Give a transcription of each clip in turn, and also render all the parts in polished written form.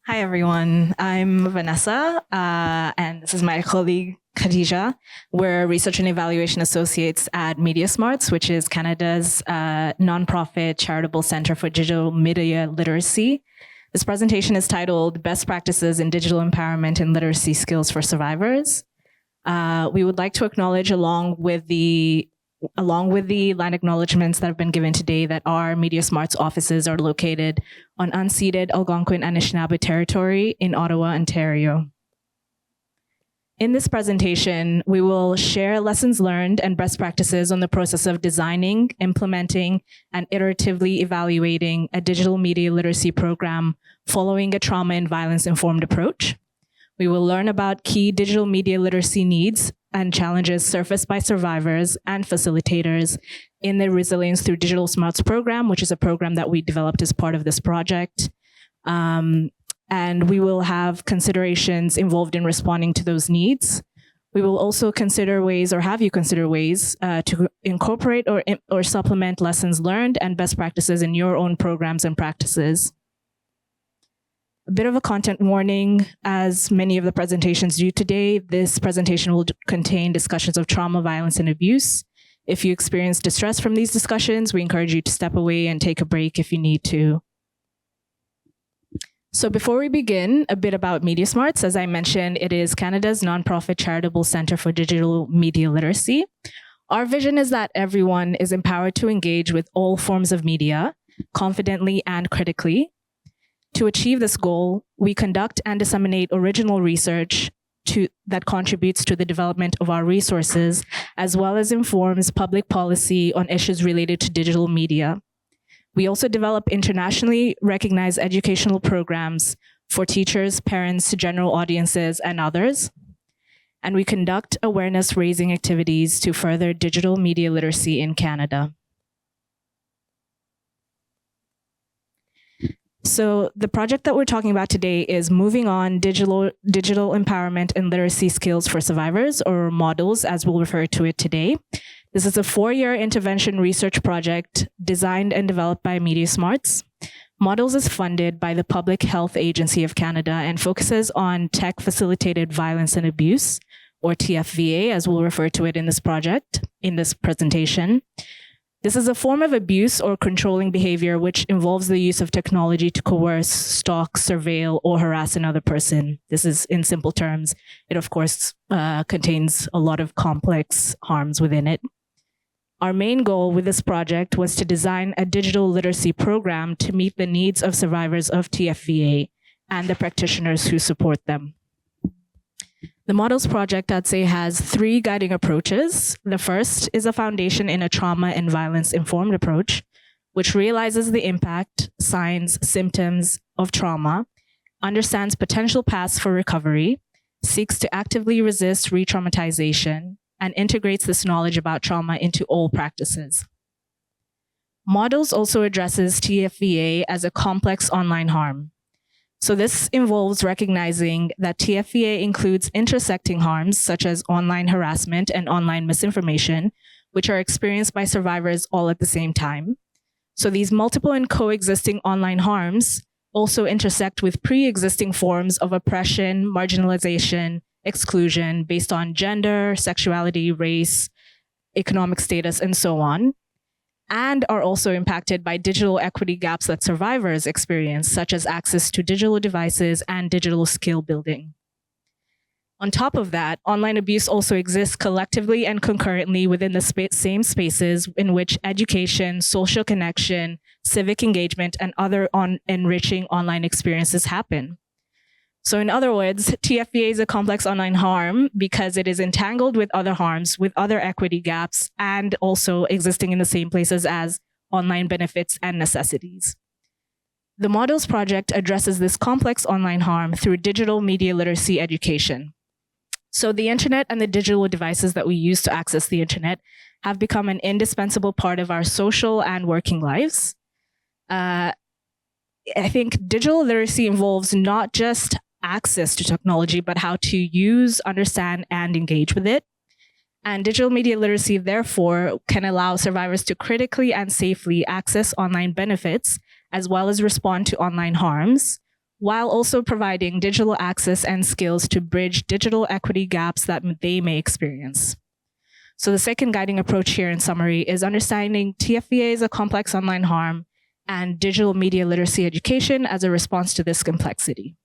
Hi, everyone. I'm Vanessa, and this is my colleague, Khadija. We're Research and Evaluation Associates at MediaSmarts, which is Canada's nonprofit charitable center for digital media literacy. This presentation is titled Best Practices in Digital Empowerment and Literacy Skills for Survivors. We would like to acknowledge, along with the land acknowledgements that have been given today, that our MediaSmarts offices are located on unceded Algonquin and Anishinaabe territory in Ottawa, Ontario. In this presentation, we will share lessons learned and best practices on the process of designing, implementing, and iteratively evaluating a digital media literacy program following a trauma and violence-informed approach. We will learn about key digital media literacy needs and challenges surfaced by survivors and facilitators in the Resilience Through Digital Smarts program, which is a program that we developed as part of this project. And we will have considerations involved in responding to those needs. We will also consider ways, or have you consider ways, to incorporate or supplement lessons learned and best practices in your own programs and practices. A bit of a content warning, as many of the presentations do today. This presentation will contain discussions of trauma, violence, and abuse. If you experience distress from these discussions, we encourage you to step away and take a break if you need to. So before we begin, a bit about MediaSmarts. As I mentioned, it is Canada's nonprofit charitable center for digital media literacy. Our vision is that everyone is empowered to engage with all forms of media confidently and critically. To achieve this goal, we conduct and disseminate original research that contributes to the development of our resources, as well as informs public policy on issues related to digital media. We also develop internationally recognized educational programs for teachers, parents, general audiences, and others. And we conduct awareness-raising activities to further digital media literacy in Canada. So the project that we're talking about today is Moving On Digital Empowerment and Literacy Skills for Survivors, or MODELS, as we'll refer to it today. This is a 4-year intervention research project designed and developed by MediaSmarts. MODELS is funded by the Public Health Agency of Canada and focuses on tech-facilitated violence and abuse, or TFVA, as we'll refer to it in this presentation. This is a form of abuse or controlling behavior which involves the use of technology to coerce, stalk, surveil, or harass another person. This is in simple terms. It, of course, contains a lot of complex harms within it. Our main goal with this project was to design a digital literacy program to meet the needs of survivors of TFVA and the practitioners who support them. The MODELS project, I'd say, has 3 guiding approaches. The first is a foundation in a trauma and violence-informed approach, which realizes the impact, signs, symptoms of trauma, understands potential paths for recovery, seeks to actively resist re-traumatization, and integrates this knowledge about trauma into all practices. MODELS also addresses TFVA as a complex online harm. So this involves recognizing that TFVA includes intersecting harms such as online harassment and online misinformation, which are experienced by survivors all at the same time. So these multiple and coexisting online harms also intersect with pre-existing forms of oppression, marginalization, exclusion based on gender, sexuality, race, economic status, and so on, and are also impacted by digital equity gaps that survivors experience, such as access to digital devices and digital skill building. On top of that, online abuse also exists collectively and concurrently within the same spaces in which education, social connection, civic engagement, and other enriching online experiences happen. So in other words, TFVA is a complex online harm because it is entangled with other harms, with other equity gaps, and also existing in the same places as online benefits and necessities. The MODELS project addresses this complex online harm through digital media literacy education. So the internet and the digital devices that we use to access the internet have become an indispensable part of our social and working lives. I think digital literacy involves not just access to technology, but how to use, understand, and engage with it. And digital media literacy, therefore, can allow survivors to critically and safely access online benefits as well as respond to online harms, while also providing digital access and skills to bridge digital equity gaps that they may experience. So the second guiding approach here in summary is understanding TFVA as a complex online harm and digital media literacy education as a response to this complexity.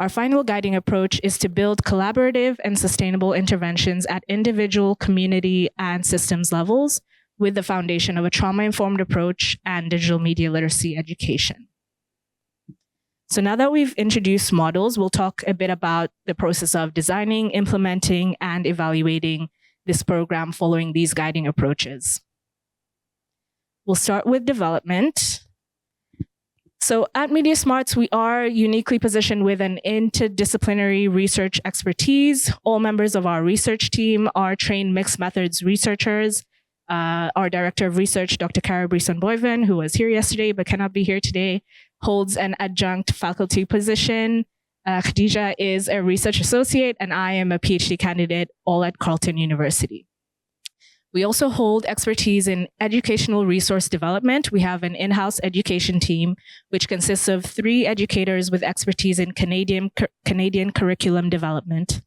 Our final guiding approach is to build collaborative and sustainable interventions at individual, community, and systems levels with the foundation of a trauma-informed approach and digital media literacy education. So now that we've introduced models, we'll talk a bit about the process of designing, implementing, and evaluating this program following these guiding approaches. We'll start with development. So at MediaSmarts, we are uniquely positioned with an interdisciplinary research expertise. All members of our research team are trained mixed methods researchers. Our director of research, Dr. Cara Brisson-Boyven, who was here yesterday but cannot be here today, holds an adjunct faculty position. Khadija is a research associate, and I am a PhD candidate, all at Carleton University. We also hold expertise in educational resource development. We have an in-house education team, which consists of 3 educators with expertise in Canadian curriculum development.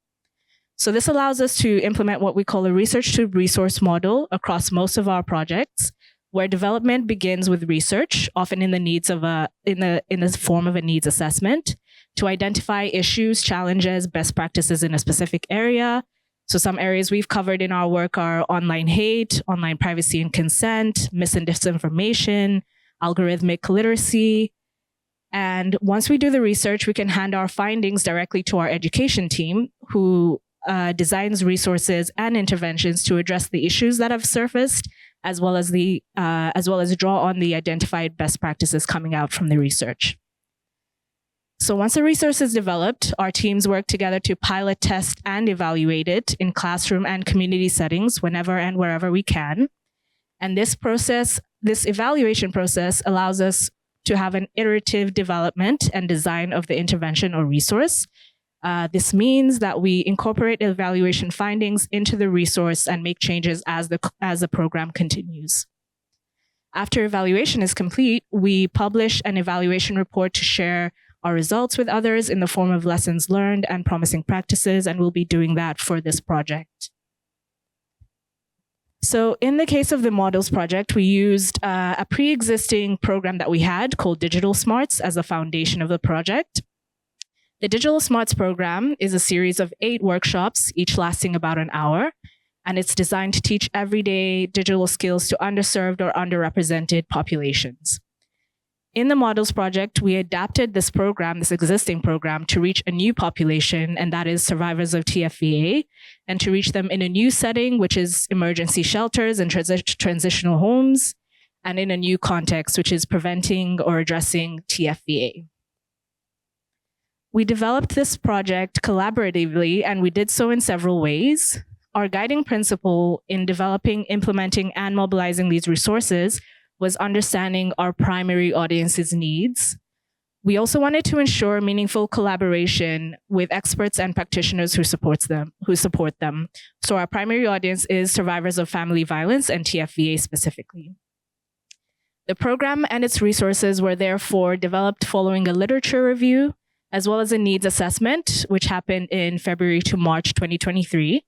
So this allows us to implement what we call a research to resource model across most of our projects, where development begins with research, often in the form of a needs assessment, to identify issues, challenges, best practices in a specific area. So some areas we've covered in our work are online hate, online privacy and consent, mis and disinformation, algorithmic literacy. And once we do the research, we can hand our findings directly to our education team, who designs resources and interventions to address the issues that have surfaced, as well as draw on the identified best practices coming out from the research. So once a resource is developed, our teams work together to pilot, test, and evaluate it in classroom and community settings whenever and wherever we can. And this evaluation process allows us to have an iterative development and design of the intervention or resource. This means that we incorporate evaluation findings into the resource and make changes as the program continues. After evaluation is complete, we publish an evaluation report to share our results with others in the form of lessons learned and promising practices, and we'll be doing that for this project. So in the case of the Models project, we used a pre-existing program that we had called Digital Smarts as a foundation of the project. The Digital Smarts program is a series of 8 workshops, each lasting about an hour, and it's designed to teach everyday digital skills to underserved or underrepresented populations. In the Models project, we adapted this existing program, to reach a new population, and that is survivors of TFVA, and to reach them in a new setting, which is emergency shelters and transitional homes, and in a new context, which is preventing or addressing TFVA. We developed this project collaboratively, and we did so in several ways. Our guiding principle in developing, implementing, and mobilizing these resources was understanding our primary audience's needs. We also wanted to ensure meaningful collaboration with experts and practitioners who support them. So our primary audience is survivors of family violence and TFVA specifically. The program and its resources were therefore developed following a literature review, as well as a needs assessment, which happened in February to March 2023.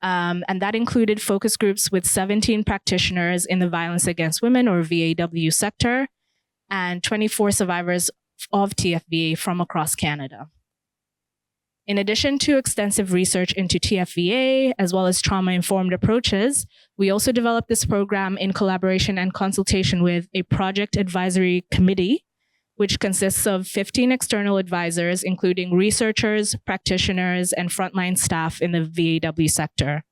And that included focus groups with 17 practitioners in the violence against women, or VAW sector, and 24 survivors of TFVA from across Canada. In addition to extensive research into TFVA, as well as trauma-informed approaches, we also developed this program in collaboration and consultation with a project advisory committee, which consists of 15 external advisors, including researchers, practitioners, and frontline staff in the VAW sector.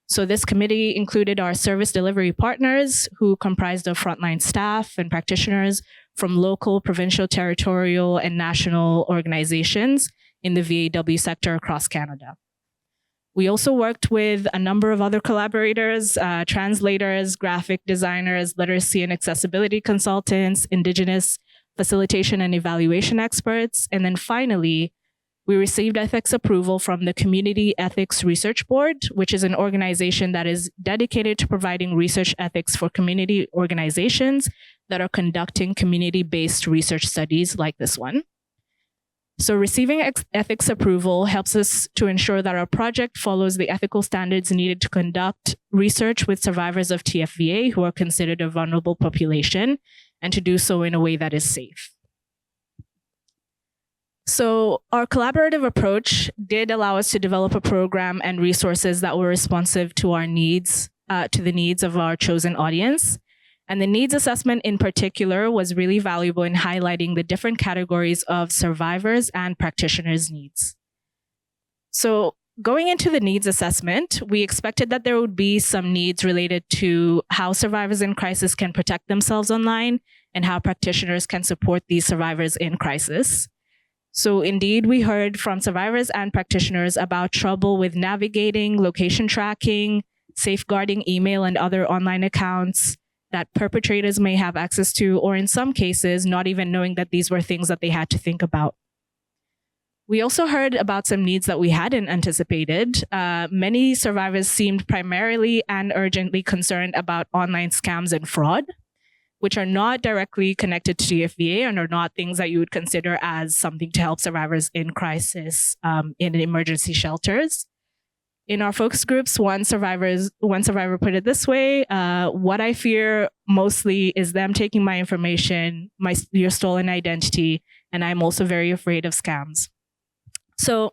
So this committee included our service delivery partners, who comprised of frontline staff and practitioners from local, provincial, territorial, and national organizations in the VAW sector across Canada. We also worked with a number of other collaborators, translators, graphic designers, literacy and accessibility consultants, Indigenous facilitation and evaluation experts, and then finally, We received ethics approval from the Community Ethics Research Board, which is an organization that is dedicated to providing research ethics for community organizations that are conducting community-based research studies like this one. So receiving ethics approval helps us to ensure that our project follows the ethical standards needed to conduct research with survivors of TFVA who are considered a vulnerable population, and to do so in a way that is safe. So our collaborative approach did allow us to develop a program and resources that were responsive to our needs, to the needs of our chosen audience. And the needs assessment in particular was really valuable in highlighting the different categories of survivors and practitioners' needs. So going into the needs assessment, we expected that there would be some needs related to how survivors in crisis can protect themselves online and how practitioners can support these survivors in crisis. So indeed, we heard from survivors and practitioners about trouble with navigating, location tracking, safeguarding email and other online accounts that perpetrators may have access to, or in some cases, not even knowing that these were things that they had to think about. We also heard about some needs that we hadn't anticipated. Many survivors seemed primarily and urgently concerned about online scams and fraud, which are not directly connected to TFVA and are not things that you would consider as something to help survivors in crisis in emergency shelters. In our focus groups, one survivor put it this way: what I fear mostly is them taking my information, your stolen identity, and I'm also very afraid of scams. So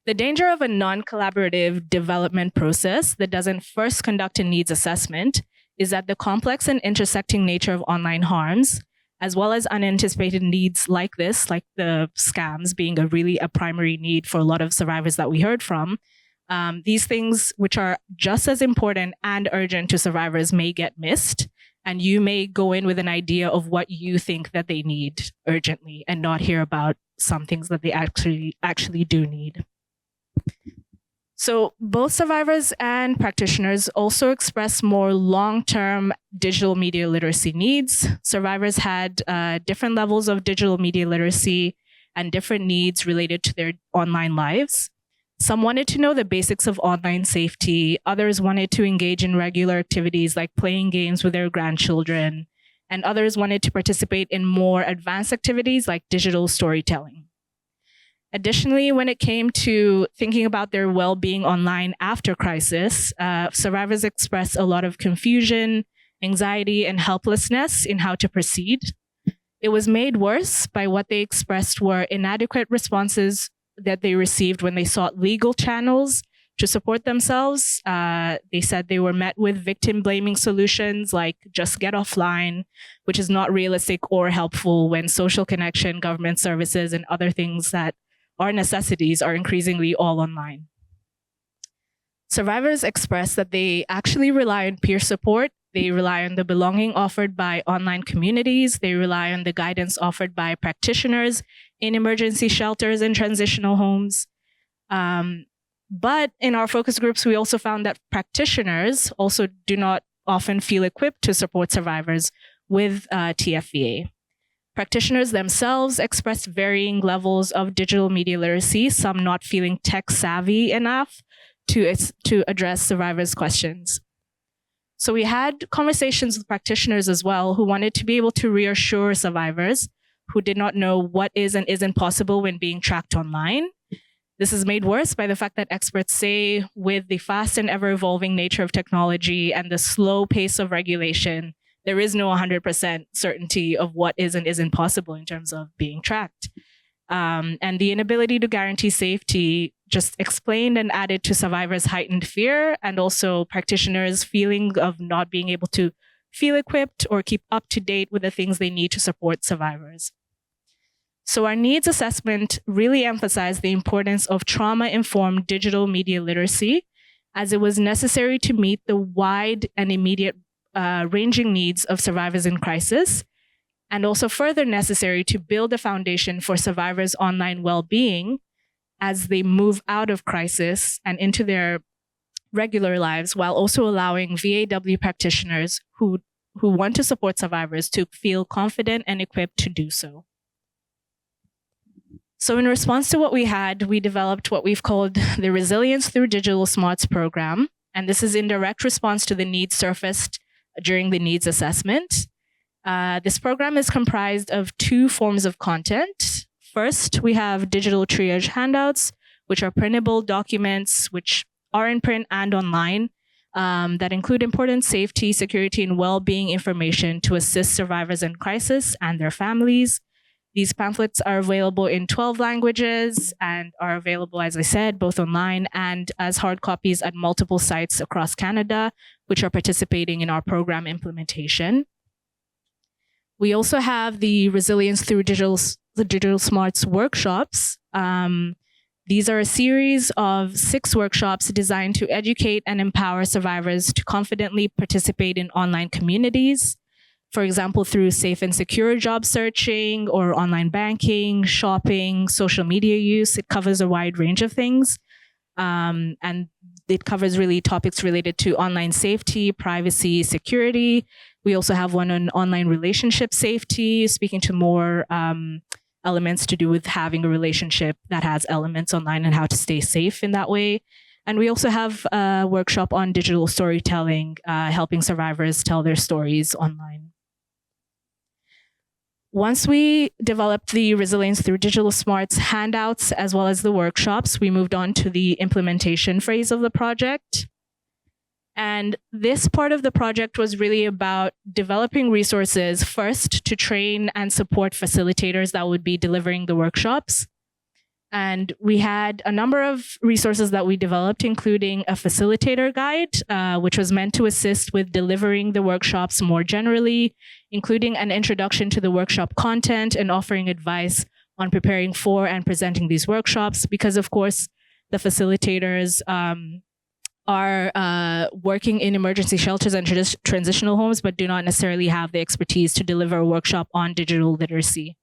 the danger of a non-collaborative development process that doesn't first conduct a needs assessment is that the complex and intersecting nature of online harms, as well as unanticipated needs like this, like the scams being a primary need for a lot of survivors that we heard from, these things which are just as important and urgent to survivors may get missed, and you may go in with an idea of what you think that they need urgently and not hear about some things that they actually do need. So both survivors and practitioners also express more long-term digital media literacy needs. Survivors had different levels of digital media literacy and different needs related to their online lives. Some wanted to know the basics of online safety. Others wanted to engage in regular activities like playing games with their grandchildren. And others wanted to participate in more advanced activities like digital storytelling. Additionally, when it came to thinking about their well-being online after crisis, survivors expressed a lot of confusion, anxiety, and helplessness in how to proceed. It was made worse by what they expressed were inadequate responses that they received when they sought legal channels to support themselves. They said they were met with victim-blaming solutions like just get offline, which is not realistic or helpful when social connection, government services, and other things that our necessities are increasingly all online. Survivors express that they actually rely on peer support. They rely on the belonging offered by online communities. They rely on the guidance offered by practitioners in emergency shelters and transitional homes. But in our focus groups, we also found that practitioners also do not often feel equipped to support survivors with TFVA. Practitioners themselves expressed varying levels of digital media literacy, some not feeling tech savvy enough to address survivors' questions. So we had conversations with practitioners as well who wanted to be able to reassure survivors who did not know what is and isn't possible when being tracked online. This is made worse by the fact that experts say with the fast and ever-evolving nature of technology and the slow pace of regulation, there is no 100% certainty of what is and isn't possible in terms of being tracked. And the inability to guarantee safety just explained and added to survivors' heightened fear and also practitioners' feeling of not being able to feel equipped or keep up to date with the things they need to support survivors. So our needs assessment really emphasized the importance of trauma-informed digital media literacy, as it was necessary to meet the wide and immediate ranging needs of survivors in crisis, and also further necessary to build a foundation for survivors' online well-being as they move out of crisis and into their regular lives, while also allowing VAW practitioners who want to support survivors to feel confident and equipped to do so. So in response to what we had, we developed what we've called the Resilience Through Digital Smarts program. And this is in direct response to the needs surfaced during the needs assessment. This program is comprised of two forms of content. First, we have digital triage handouts, which are printable documents, which are in print and online, that include important safety, security, and well-being information to assist survivors in crisis and their families. These pamphlets are available in 12 languages and are available, as I said, both online and as hard copies at multiple sites across Canada, which are participating in our program implementation. We also have the Resilience Through the Digital Smarts workshops. These are a series of 6 workshops designed to educate and empower survivors to confidently participate in online communities. For example, through safe and secure job searching or online banking, shopping, social media use. It covers a wide range of things. And it covers really topics related to online safety, privacy, security. We also have one on online relationship safety, speaking to more elements to do with having a relationship that has elements online and how to stay safe in that way. And we also have a workshop on digital storytelling, helping survivors tell their stories online. Once we developed the Resilience Through Digital Smarts handouts, as well as the workshops, we moved on to the implementation phase of the project. And this part of the project was really about developing resources first to train and support facilitators that would be delivering the workshops. And we had a number of resources that we developed, including a facilitator guide, which was meant to assist with delivering the workshops more generally, including an introduction to the workshop content and offering advice on preparing for and presenting these workshops, because of course, the facilitators are working in emergency shelters and transitional homes, but do not necessarily have the expertise to deliver a workshop on digital literacy.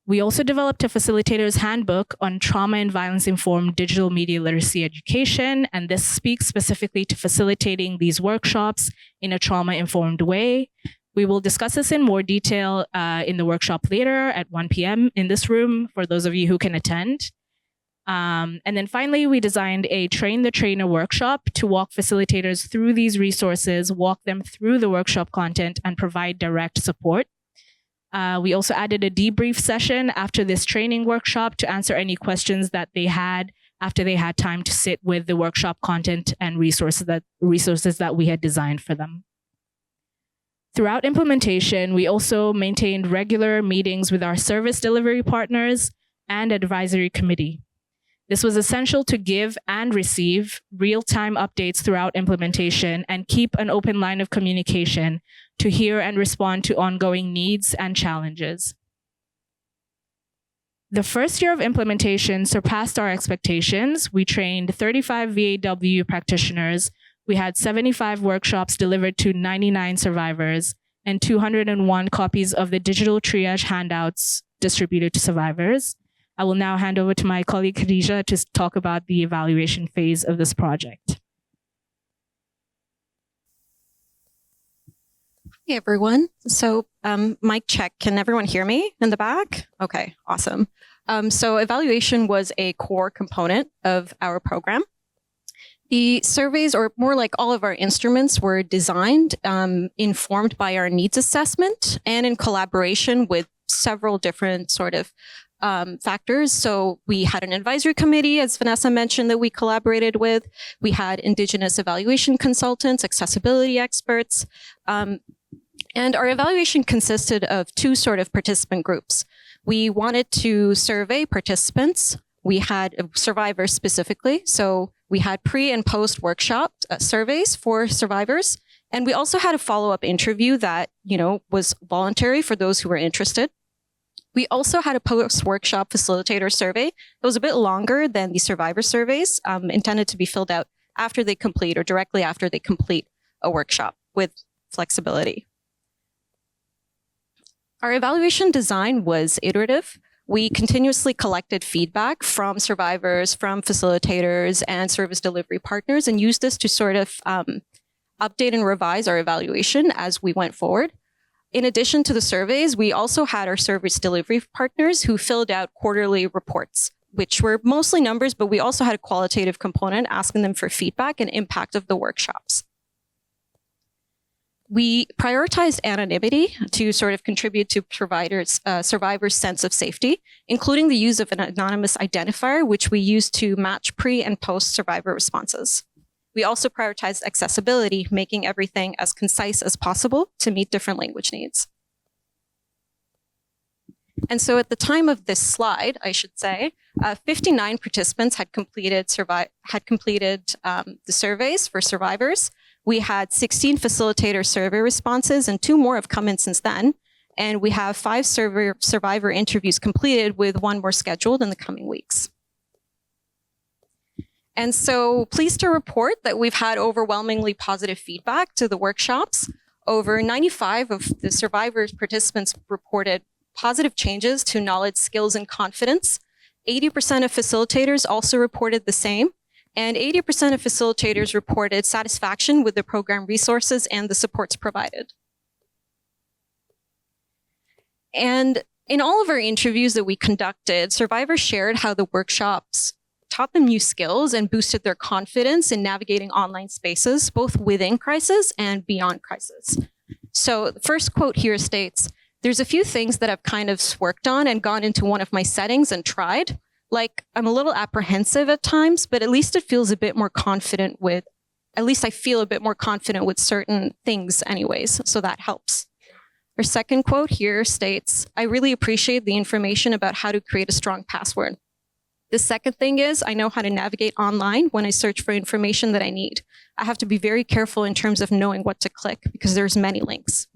We also developed a facilitator's handbook on trauma and violence-informed digital media literacy education, and this speaks specifically to facilitating these workshops in a trauma-informed way. We will discuss this in more detail in the workshop later at 1 p.m. in this room for those of you who can attend. And then finally, we designed a Train the Trainer workshop to walk facilitators through these resources, walk them through the workshop content, and provide direct support. We also added a debrief session after this training workshop to answer any questions that they had after they had time to sit with the workshop content and resources that we had designed for them. Throughout implementation, we also maintained regular meetings with our service delivery partners and advisory committee. This was essential to give and receive real-time updates throughout implementation and keep an open line of communication to hear and respond to ongoing needs and challenges. The first year of implementation surpassed our expectations. We trained 35 VAW practitioners. We had 75 workshops delivered to 99 survivors and 201 copies of the digital triage handouts distributed to survivors. I will now hand over to my colleague Khadija to talk about the evaluation phase of this project. Hey everyone. So mic check. Can everyone hear me in the back? Okay, awesome. So evaluation was a core component of our program. The surveys, or more like all of our instruments, were designed, informed by our needs assessment and in collaboration with several different sort of factors. So we had an advisory committee, as Vanessa mentioned, that we collaborated with. We had Indigenous evaluation consultants, accessibility experts, and our evaluation consisted of 2 sort of participant groups. We wanted to survey participants. We had survivors specifically. So we had pre and post workshop surveys for survivors. And we also had a follow-up interview that, was voluntary for those who were interested. We also had a post-workshop facilitator survey. It was a bit longer than the survivor surveys, intended to be filled out after they complete or directly after they complete a workshop with flexibility. Our evaluation design was iterative. We continuously collected feedback from survivors, from facilitators, and service delivery partners, and used this to sort of update and revise our evaluation as we went forward. In addition to the surveys, we also had our service delivery partners who filled out quarterly reports, which were mostly numbers, but we also had a qualitative component asking them for feedback and impact of the workshops. We prioritized anonymity to sort of contribute to survivors' sense of safety, including the use of an anonymous identifier, which we used to match pre and post survivor responses. We also prioritized accessibility, making everything as concise as possible to meet different language needs. And so at the time of this slide, I should say, 59 participants had completed the surveys for survivors. We had 16 facilitator survey responses, and 2 more have come in since then. And we have 5 survivor interviews completed, with 1 more scheduled in the coming weeks. And so pleased to report that we've had overwhelmingly positive feedback to the workshops. Over 95 of the survivors participants reported positive changes to knowledge, skills, and confidence. 80% of facilitators also reported the same. And 80% of facilitators reported satisfaction with the program resources and the supports provided. And in all of our interviews that we conducted, survivors shared how the workshops taught them new skills and boosted their confidence in navigating online spaces, both within crisis and beyond crisis. So the first quote here states, "There's a few things that I've kind of worked on and gone into one of my settings and tried. Like, I'm a little apprehensive at times, but at least it feels a bit more confident with, at least I feel a bit more confident with certain things anyways, so that helps." Our second quote here states, "I really appreciate the information about how to create a strong password. The second thing is, I know how to navigate online when I search for information that I need. I have to be very careful in terms of knowing what to click because there's many links."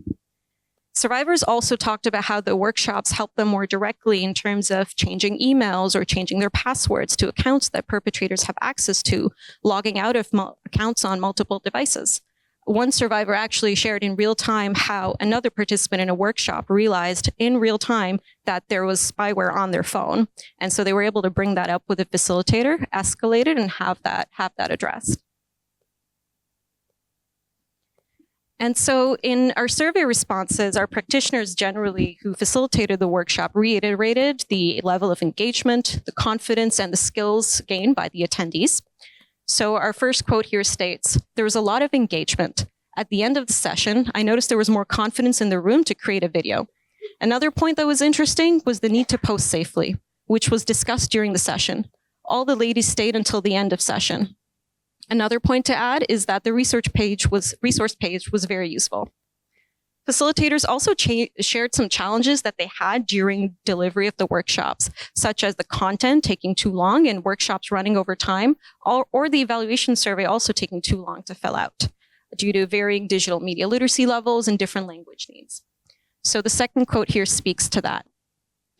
Survivors also talked about how the workshops help them more directly in terms of changing emails or changing their passwords to accounts that perpetrators have access to, logging out of accounts on multiple devices. One survivor actually shared in real time how another participant in a workshop realized in real time that there was spyware on their phone. And so they were able to bring that up with a facilitator, escalate it, and have that addressed. And so in our survey responses, our practitioners generally who facilitated the workshop reiterated the level of engagement, the confidence, and the skills gained by the attendees. So our first quote here states, "There was a lot of engagement. At the end of the session, I noticed there was more confidence in the room to create a video. Another point that was interesting was the need to post safely, which was discussed during the session. All the ladies stayed until the end of session. Another point to add is that the resource page was very useful." Facilitators also shared some challenges that they had during delivery of the workshops, such as the content taking too long and workshops running over time, or the evaluation survey also taking too long to fill out due to varying digital media literacy levels and different language needs. So the second quote here speaks to that.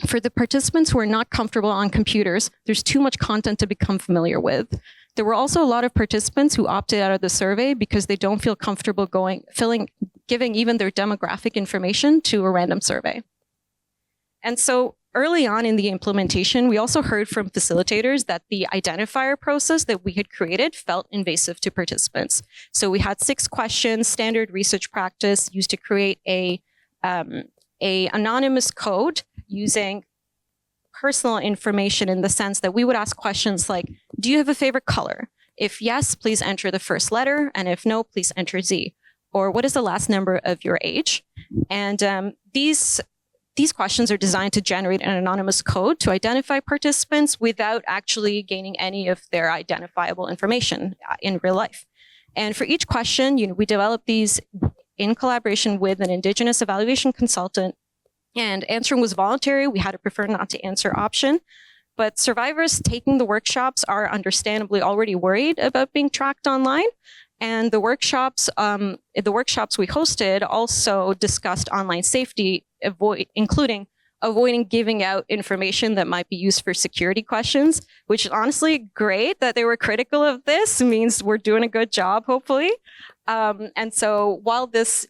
"For the participants who are not comfortable on computers, there's too much content to become familiar with. There were also a lot of participants who opted out of the survey because they don't feel comfortable giving even their demographic information to a random survey." And so early on in the implementation, we also heard from facilitators that the identifier process that we had created felt invasive to participants. So we had 6 questions, standard research practice used to create a anonymous code using personal information in the sense that we would ask questions like, "Do you have a favorite color? If yes, please enter the first letter, and if no, please enter Z. Or what is the last number of your age?" And these questions are designed to generate an anonymous code to identify participants without actually gaining any of their identifiable information in real life. And for each question, we developed these in collaboration with an Indigenous evaluation consultant. And answering was voluntary. We had a prefer not to answer option. But survivors taking the workshops are understandably already worried about being tracked online. And the workshops we hosted also discussed online safety, including avoiding giving out information that might be used for security questions, which is honestly great that they were critical of this. It means we're doing a good job, hopefully. And so while this,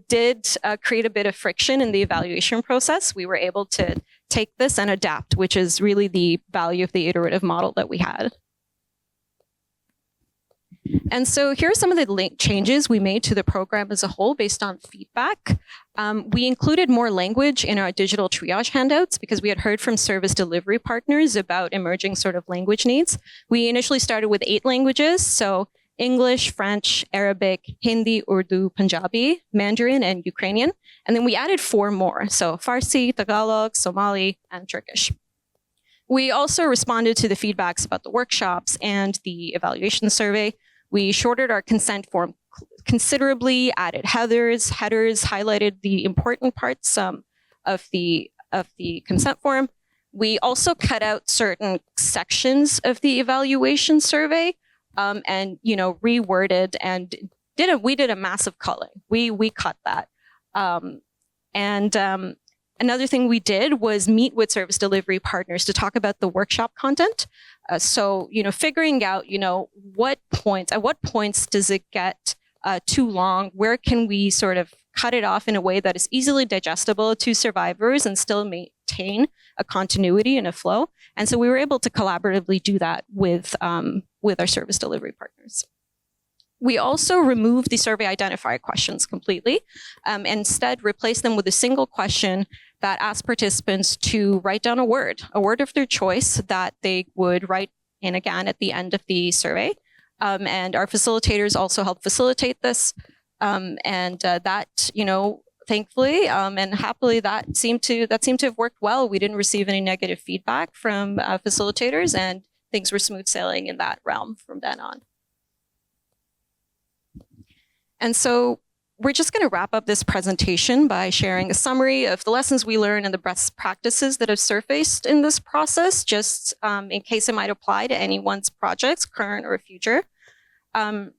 did create a bit of friction in the evaluation process, we were able to take this and adapt, which is really the value of the iterative model that we had. And so here are some of the changes we made to the program as a whole based on feedback. We included more language in our digital triage handouts because we had heard from service delivery partners about emerging sort of language needs. We initially started with 8 languages, so English, French, Arabic, Hindi, Urdu, Punjabi, Mandarin, and Ukrainian. And then we added 4 more, so Farsi, Tagalog, Somali, and Turkish. We also responded to the feedbacks about the workshops and the evaluation survey. We shortened our consent form considerably, added headers, highlighted the important parts of the consent form. We also cut out certain sections of the evaluation survey and reworded and we did a massive culling. We cut that. Another thing we did was meet with service delivery partners to talk about the workshop content. Figuring out, at what points does it get too long? Where can we sort of cut it off in a way that is easily digestible to survivors and still maintain a continuity and a flow? And so we were able to collaboratively do that with our service delivery partners. We also removed the survey identifier questions completely, instead replaced them with a single question that asked participants to write down a word of their choice that they would write in again at the end of the survey. And our facilitators also helped facilitate this. Thankfully and happily, that seemed to have worked well. We didn't receive any negative feedback from facilitators, and things were smooth sailing in that realm from then on. And so we're just going to wrap up this presentation by sharing a summary of the lessons we learned and the best practices that have surfaced in this process, just in case it might apply to anyone's projects, current or future. At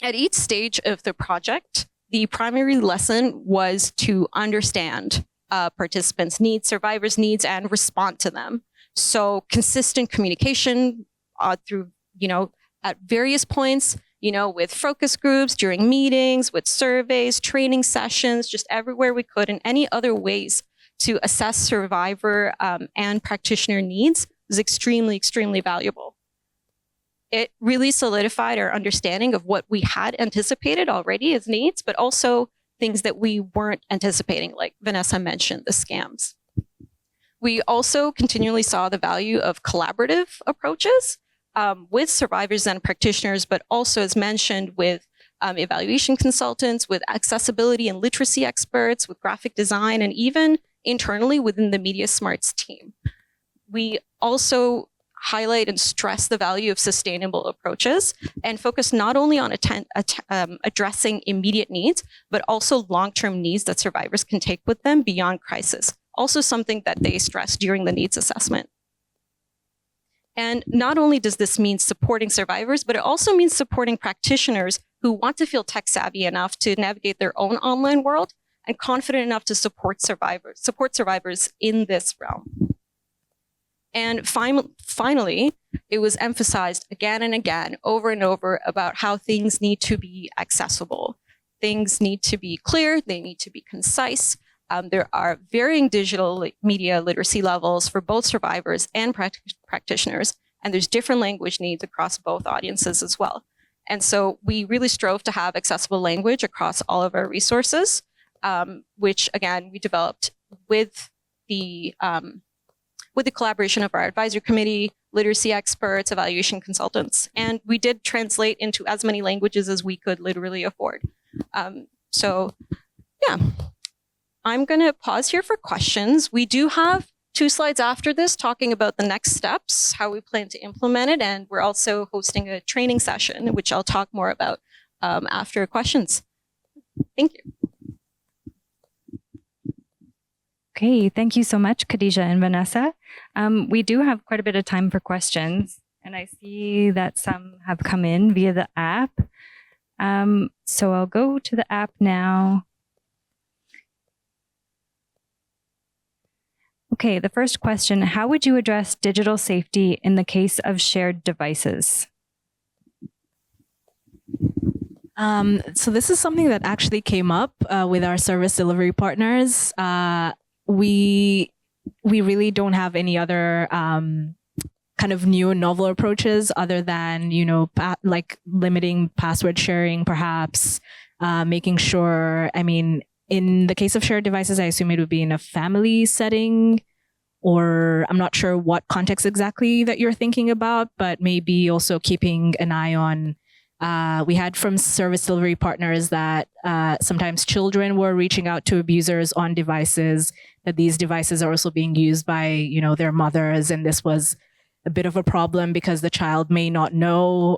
each stage of the project, the primary lesson was to understand participants' needs, survivors' needs, and respond to them. So consistent communication through, at various points, with focus groups, during meetings, with surveys, training sessions, just everywhere we could, and any other ways to assess survivor and practitioner needs was extremely, extremely valuable. It really solidified our understanding of what we had anticipated already as needs, but also things that we weren't anticipating, like Vanessa mentioned, the scams. We also continually saw the value of collaborative approaches with survivors and practitioners, but also, as mentioned, with evaluation consultants, with accessibility and literacy experts, with graphic design, and even internally within the MediaSmarts team. We also highlight and stress the value of sustainable approaches and focus not only on addressing immediate needs, but also long-term needs that survivors can take with them beyond crisis. Also something that they stressed during the needs assessment. And not only does this mean supporting survivors, but it also means supporting practitioners who want to feel tech savvy enough to navigate their own online world and confident enough to support survivors in this realm. And finally, it was emphasized again and again, over and over, about how things need to be accessible. Things need to be clear, they need to be concise. There are varying digital media literacy levels for both survivors and practitioners, and there's different language needs across both audiences as well. And so we really strove to have accessible language across all of our resources, which again, we developed with the collaboration of our advisory committee, literacy experts, evaluation consultants, and we did translate into as many languages as we could literally afford. Yeah. I'm going to pause here for questions. We do have 2 slides after this talking about the next steps, how we plan to implement it, and we're also hosting a training session, which I'll talk more about after questions. Thank you. Okay, thank you so much, Khadija and Vanessa. We do have quite a bit of time for questions, and I see that some have come in via the app. So I'll go to the app now. Okay, the first question, how would you address digital safety in the case of shared devices? So this is something that actually came up with our service delivery partners. We really don't have any other kind kind of new and novel approaches other than, like limiting password sharing, perhaps, making sure, I mean, in the case of shared devices, I assume it would be in a family setting, or I'm not sure what context exactly that you're thinking about, but maybe also keeping an eye on, we had from service delivery partners that sometimes children were reaching out to abusers on devices, that these devices are also being used by, their mothers. And this was a bit of a problem because the child may not know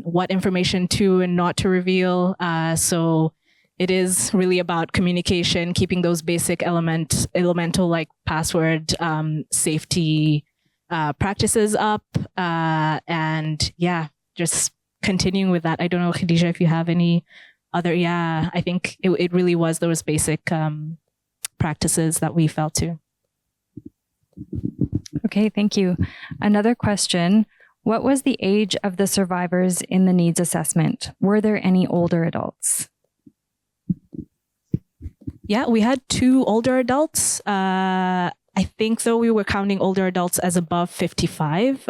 what information to and not to reveal. So it is really about communication, keeping those basic elemental like password safety practices up. And yeah, just continuing with that. I don't know, Khadija, if you have any other, I think it really was those basic practices that we fell to. Okay, thank you. Another question. What was the age of the survivors in the needs assessment? Were there any older adults? Yeah, we had 2 older adults. I think, though, we were counting older adults as above 55.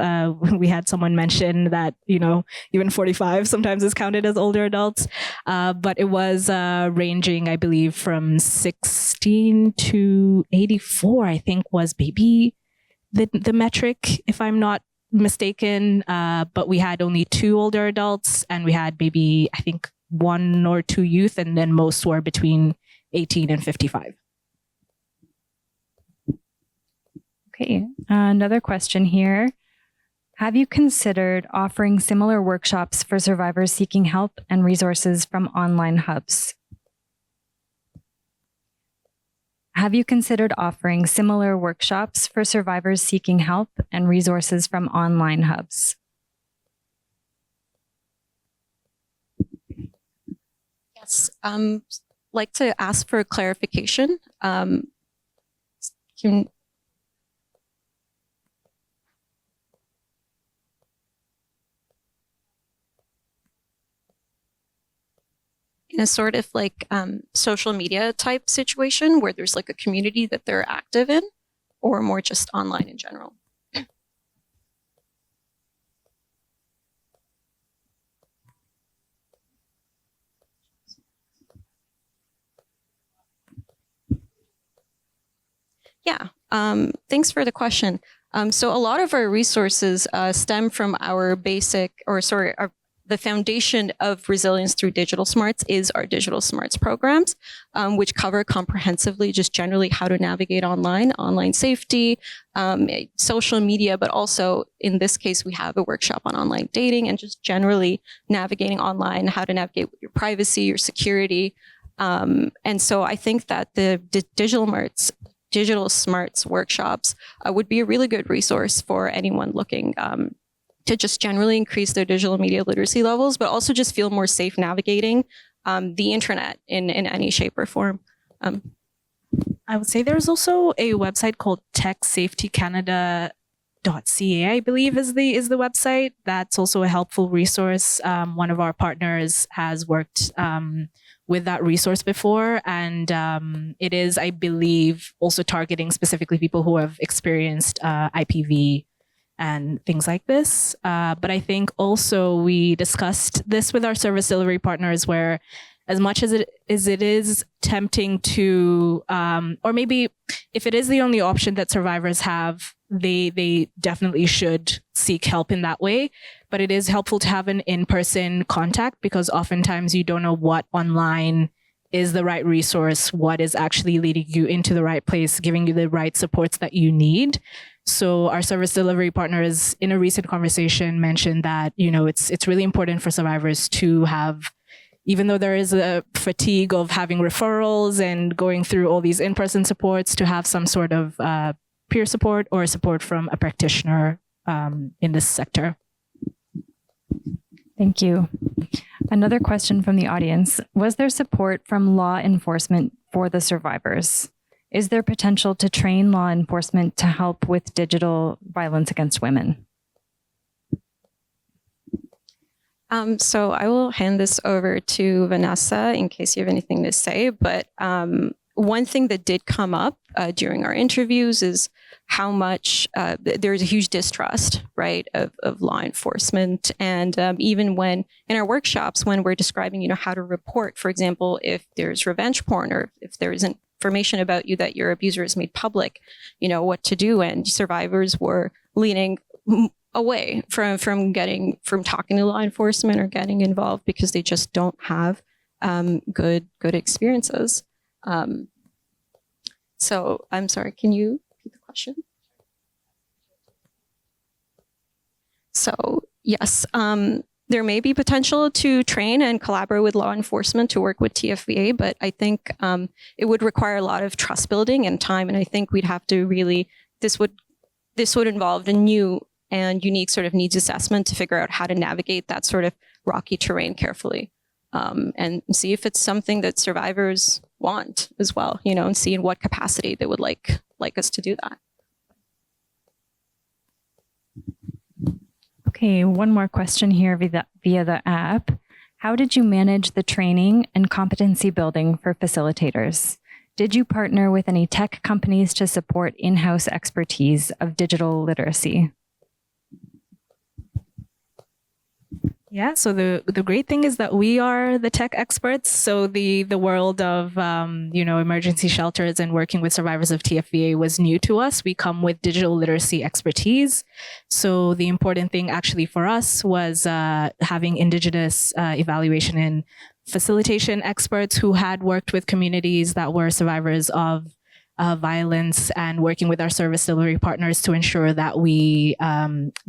We had someone mention that, even 45 sometimes is counted as older adults. But it was ranging, I believe, from 16 to 84, I think, was maybe the metric, if I'm not mistaken. But we had only 2 older adults, and we had maybe, I think, 1 or 2 youth, and then most were between 18 and 55. Okay, another question here. Have you considered offering similar workshops for survivors seeking help and resources from online hubs? Have you considered offering similar workshops for survivors seeking help and resources from online hubs? Yes, like to ask for clarification. In a sort of like social media type situation where there's like a community that they're active in, or more just online in general? Yeah, thanks for the question. So a lot of our resources stem from our the foundation of resilience through digital smarts is our digital smarts programs, which cover comprehensively just generally how to navigate online safety, social media, but also in this case, we have a workshop on online dating and just generally navigating online, how to navigate with your privacy, your security. And so I think that the digital smarts workshops would be a really good resource for anyone looking to just generally increase their digital media literacy levels, but also just feel more safe navigating the internet in any shape or form. I would say there's also a website called techsafetycanada.ca, I believe is the website. That's also a helpful resource. One of our partners has worked with that resource before, and it is, I believe, also targeting specifically people who have experienced IPV and things like this. But I think also we discussed this with our service delivery partners, where as much as it is tempting to, or maybe if it is the only option that survivors have, they definitely should seek help in that way. But it is helpful to have an in-person contact, because oftentimes you don't know what online is the right resource, what is actually leading you into the right place, giving you the right supports that you need. So our service delivery partners in a recent conversation mentioned that, it's really important for survivors to have, even though there is a fatigue of having referrals and going through all these in-person supports, to have some sort of peer support or support from a practitioner in this sector. Thank you. Another question from the audience. Was there support from law enforcement for the survivors? Is there potential to train law enforcement to help with digital violence against women? So I will hand this over to Vanessa in case you have anything to say, but one thing that did come up during our interviews is how much there's a huge distrust, right, of law enforcement. And even when in our workshops, when we're describing, how to report, for example, if there's revenge porn or if there is information about you that your abuser has made public, what to do. And survivors were leaning away from talking to law enforcement or getting involved because they just don't have good experiences. So I'm sorry, can you repeat the question? So yes, there may be potential to train and collaborate with law enforcement to work with TFVA, but I think it would require a lot of trust building and time. And I think we'd have to really, this would involve a new and unique sort of needs assessment to figure out how to navigate that sort of rocky terrain carefully. And see if it's something that survivors want as well, and see in what capacity they would like us to do that. Okay, one more question here via the app. How did you manage the training and competency building for facilitators? Did you partner with any tech companies to support in-house expertise of digital literacy? Yeah, so the great thing is that we are the tech experts. So the world of emergency shelters and working with survivors of TFVA was new to us. We come with digital literacy expertise. So the important thing actually for us was having Indigenous evaluation and facilitation experts who had worked with communities that were survivors of violence, and working with our service delivery partners to ensure that we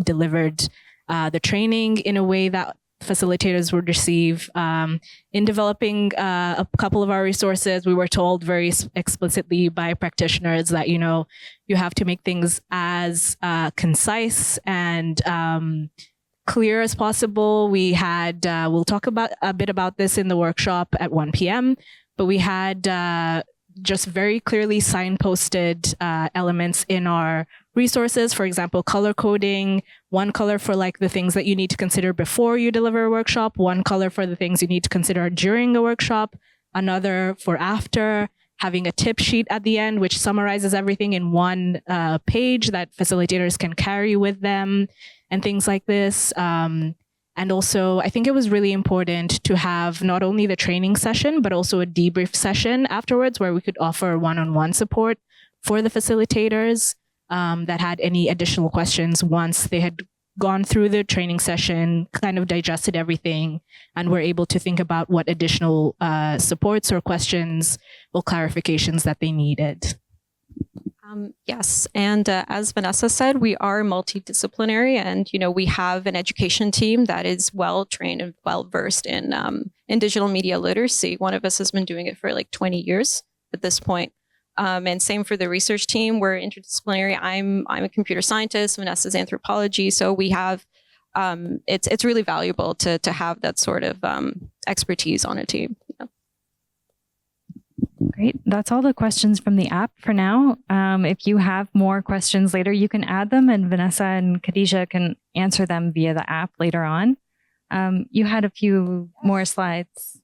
delivered the training in a way that facilitators would receive. In developing a couple of our resources, we were told very explicitly by practitioners that, you have to make things as concise and clear as possible. We had, we'll talk about a bit about this in the workshop at 1 p.m., but we had just very clearly signposted elements in our resources. For example, color coding, one color for like the things that you need to consider before you deliver a workshop, one color for the things you need to consider during a workshop, another for after, having a tip sheet at the end, which summarizes everything in one page that facilitators can carry with them, and things like this. And also, I think it was really important to have not only the training session, but also a debrief session afterwards where we could offer one-on-one support for the facilitators that had any additional questions once they had gone through the training session, kind of digested everything, and were able to think about what additional supports or questions or clarifications that they needed. Yes, and as Vanessa said, we are multidisciplinary, and we have an education team that is well trained and well versed in digital media literacy. One of us has been doing it for like 20 years at this point. And same for the research team. We're interdisciplinary. I'm a computer scientist. Vanessa's anthropology. So we have it's really valuable to have that sort of expertise on a team. Yeah. Great. That's all the questions from the app for now. If you have more questions later, you can add them, and Vanessa and Khadija can answer them via the app later on. You had a few more slides.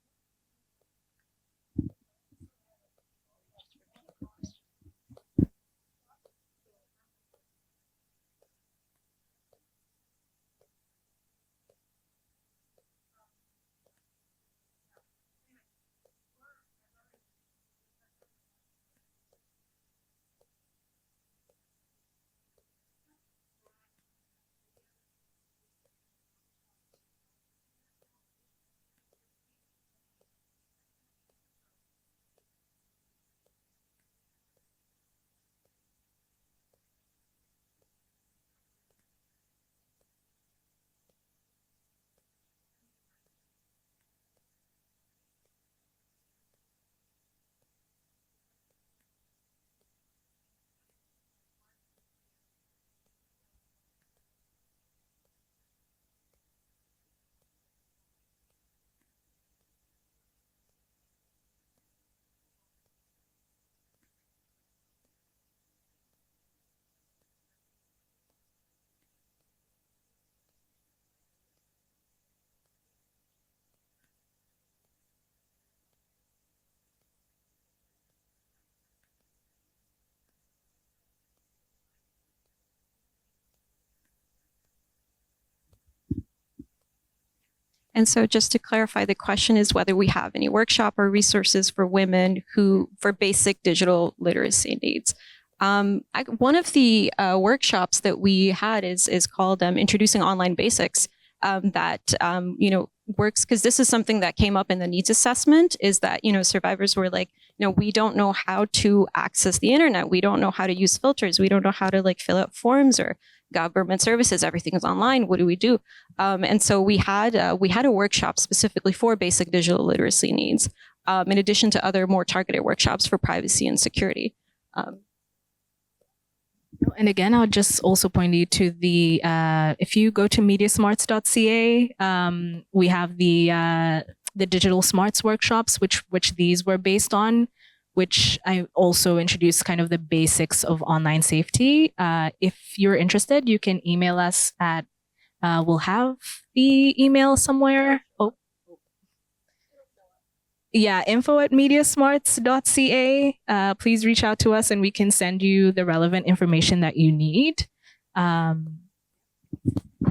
And so just to clarify, the question is whether we have any workshop or resources for women for basic digital literacy needs. One of the workshops that we had is called Introducing Online Basics, that works, because this is something that came up in the needs assessment, is that survivors were like, we don't know how to access the internet, we don't know how to use filters, we don't know how to fill out forms or government services, everything is online, what do we do? And so we had a workshop specifically for basic digital literacy needs, in addition to other more targeted workshops for privacy and security. And again, I'll just also point you to the, if you go to MediaSmarts.ca, we have the digital smarts workshops, which these were based on, which I also introduced kind of the basics of online safety. If you're interested, you can email us at, we'll have the email somewhere. Oh, yeah, info@mediasmarts.ca. Please reach out to us and we can send you the relevant information that you need.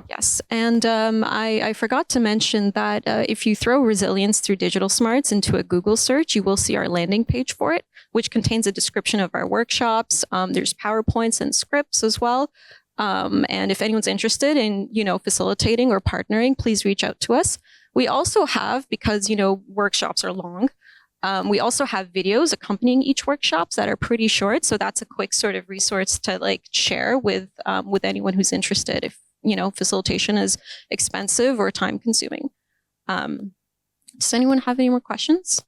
Yes, and I forgot to mention that if you throw resilience through digital smarts into a Google search, you will see our landing page for it, which contains a description of our workshops. There's PowerPoints and scripts as well. And if anyone's interested in, facilitating or partnering, please reach out to us. We also have, because, workshops are long, we also have videos accompanying each workshops that are pretty short. So that's a quick sort of resource to share with anyone who's interested if, facilitation is expensive or time consuming. Does anyone have any more questions?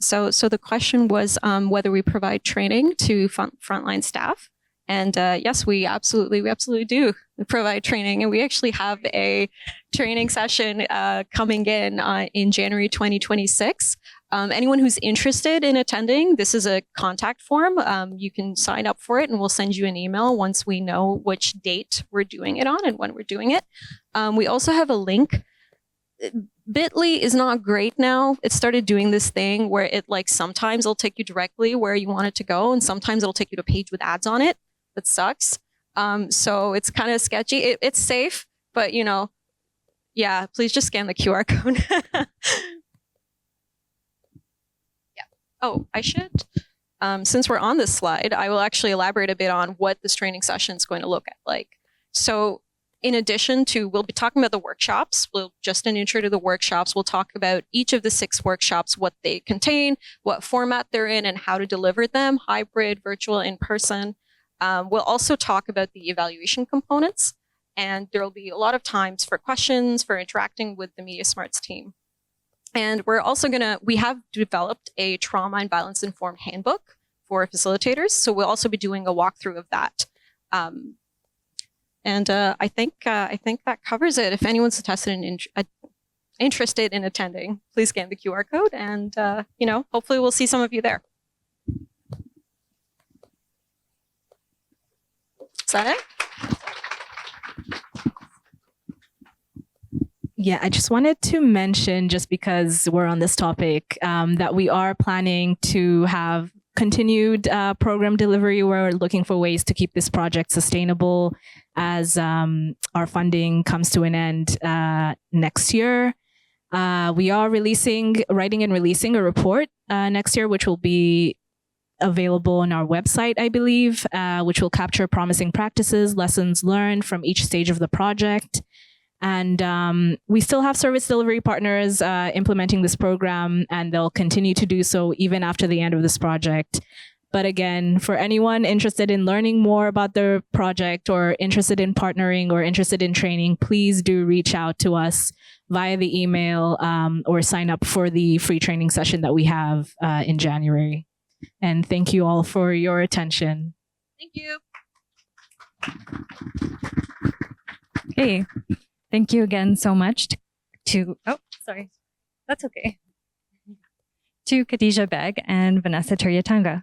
So the question was whether we provide training to frontline staff. And yes, we absolutely do provide training. And we actually have a training session coming in January 2026. Anyone who's interested in attending, this is a contact form. You can sign up for it and we'll send you an email once we know which date we're doing it on and when we're doing it. We also have a link. Bitly is not great now. It started doing this thing where it sometimes it'll take you directly where you want it to go, and sometimes it'll take you to a page with ads on it. That sucks. So it's kind of sketchy. It's safe, but yeah, please just scan the QR code. Yeah. Oh, I should. Since we're on this slide, I will actually elaborate a bit on what this training session is going to look like. So in addition to, we'll be talking about the workshops. Just an intro to the workshops. We'll talk about each of the 6 workshops, what they contain, what format they're in, and how to deliver them, hybrid, virtual, in person. We'll also talk about the evaluation components, and there'll be a lot of times for questions, for interacting with the MediaSmarts team. And we're also we have developed a trauma and violence informed handbook for facilitators. So we'll also be doing a walkthrough of that. And I think that covers it. If anyone's interested in attending, please scan the QR code, and hopefully we'll see some of you there. Is that it? Yeah, I just wanted to mention, just because we're on this topic, that we are planning to have continued program delivery. We're looking for ways to keep this project sustainable as our funding comes to an end next year. We are writing and releasing a report next year, which will be available on our website, I believe, which will capture promising practices, lessons learned from each stage of the project. And we still have service delivery partners implementing this program, and they'll continue to do so even after the end of this project. But again, for anyone interested in learning more about the project, or interested in partnering, or interested in training, please do reach out to us via the email, or sign up for the free training session that we have in January. And thank you all for your attention. Thank you. Okay. Thank you again so much to Khadija Beg and Vanessa Turyatanga.